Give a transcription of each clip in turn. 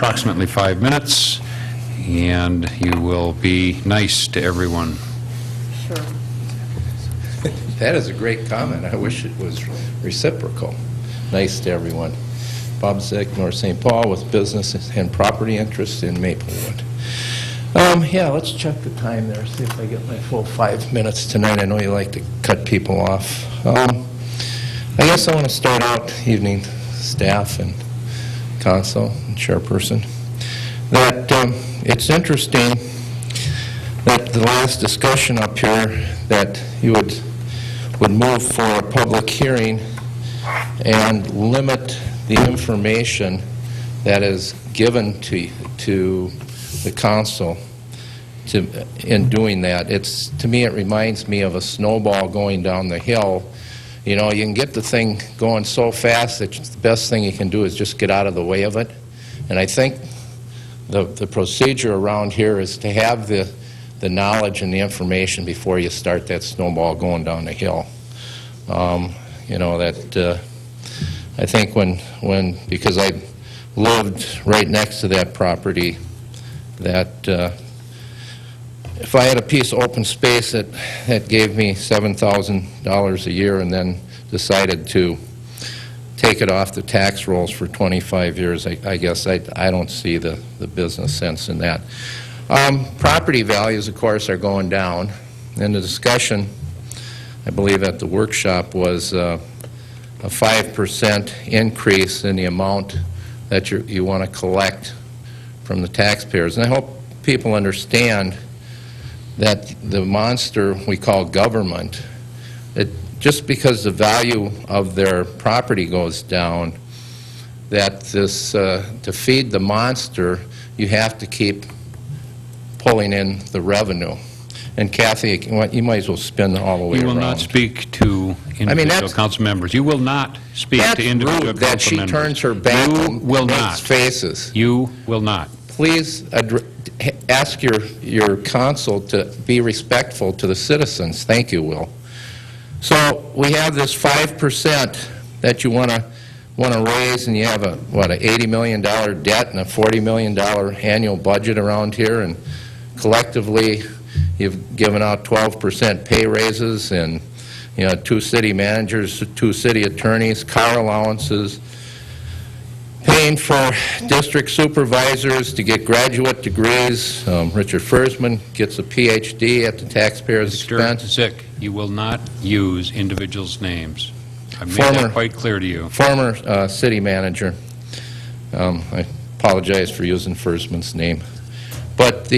approximately 5 minutes, and you will be nice to everyone. Sure. That is a great comment. I wish it was reciprocal. Nice to everyone. Bob Zick, North St. Paul, with business and property interests in Maplewood. Yeah, let's check the time there, see if I get my full 5 minutes tonight. I know you like to cut people off. I guess I want to start out, evening staff and council and chairperson, that it's interesting that the last discussion up here that you would move for a public hearing and limit the information that is given to the council in doing that. To me, it reminds me of a snowball going down the hill. You know, you can get the thing going so fast that the best thing you can do is just get out of the way of it. And I think the procedure around here is to have the knowledge and the information before you start that snowball going down the hill. You know, that I think because I lived right next to that property, that if I had a piece of open space that gave me $7,000 a year and then decided to take it off the tax rolls for 25 years, I guess I don't see the business sense in that. Property values, of course, are going down. And the discussion, I believe, at the workshop was a 5% increase in the amount that you want to collect from the taxpayers. And I hope people understand that the monster we call government, just because the value of their property goes down, that to feed the monster, you have to keep pulling in the revenue. And Kathy, you might as well spin all the way around. You will not speak to individual council members. You will not speak to individual council members. That she turns her back and makes faces. You will not. Please ask your council to be respectful to the citizens. Thank you, Will. So we have this 5% that you want to raise, and you have an $80 million debt and a $40 million annual budget around here, and collectively you've given out 12% pay raises, and 2 city managers, 2 city attorneys, car allowances, paying for district supervisors to get graduate degrees. Richard Fersman gets a PhD at the taxpayer's expense. Mr. Zick, you will not use individuals' names. I've made that quite clear to you. Former city manager. I apologize for using Fersman's name. But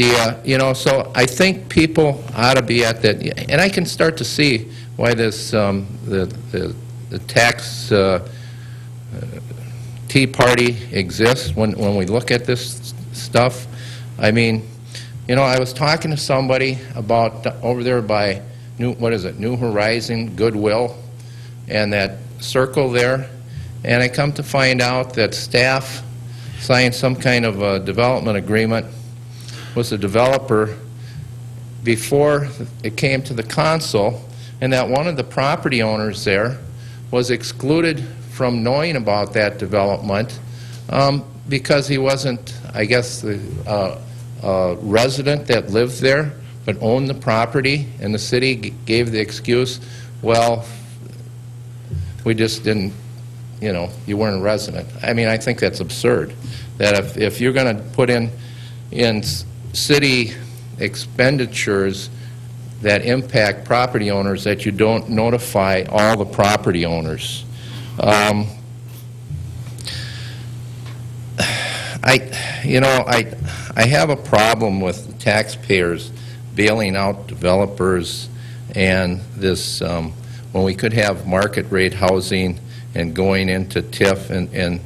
so I think people ought to be at that, and I can start to see why this the tax Tea Party exists when we look at this stuff. I mean, I was talking to somebody about over there by New Horizon, Goodwill, and that circle there, and I come to find out that staff signed some kind of a development agreement with the developer before it came to the council, and that one of the property owners there was excluded from knowing about that development because he wasn't, I guess, a resident that lived there but owned the property, and the city gave the excuse, well, we just didn't, you weren't a resident. I mean, I think that's absurd, that if you're going to put in city expenditures that impact property owners, that you don't notify all the property owners. I have a problem with taxpayers bailing out developers and this when we could have market rate housing and going into TIF and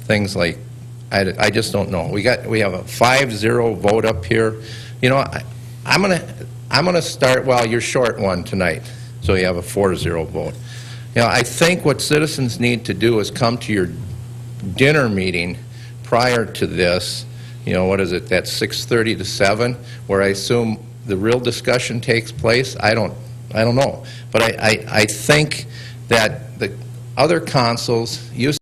things like, I just don't know. We have a 5-0 vote up here. I'm gonna start. Well, you're short one tonight, so you have a 4-0 vote. I think what citizens need to do is come to your dinner meeting prior to this. What is it? That's 6:30 to 7, where I assume the real discussion takes place. I don't know, but I think that the other councils used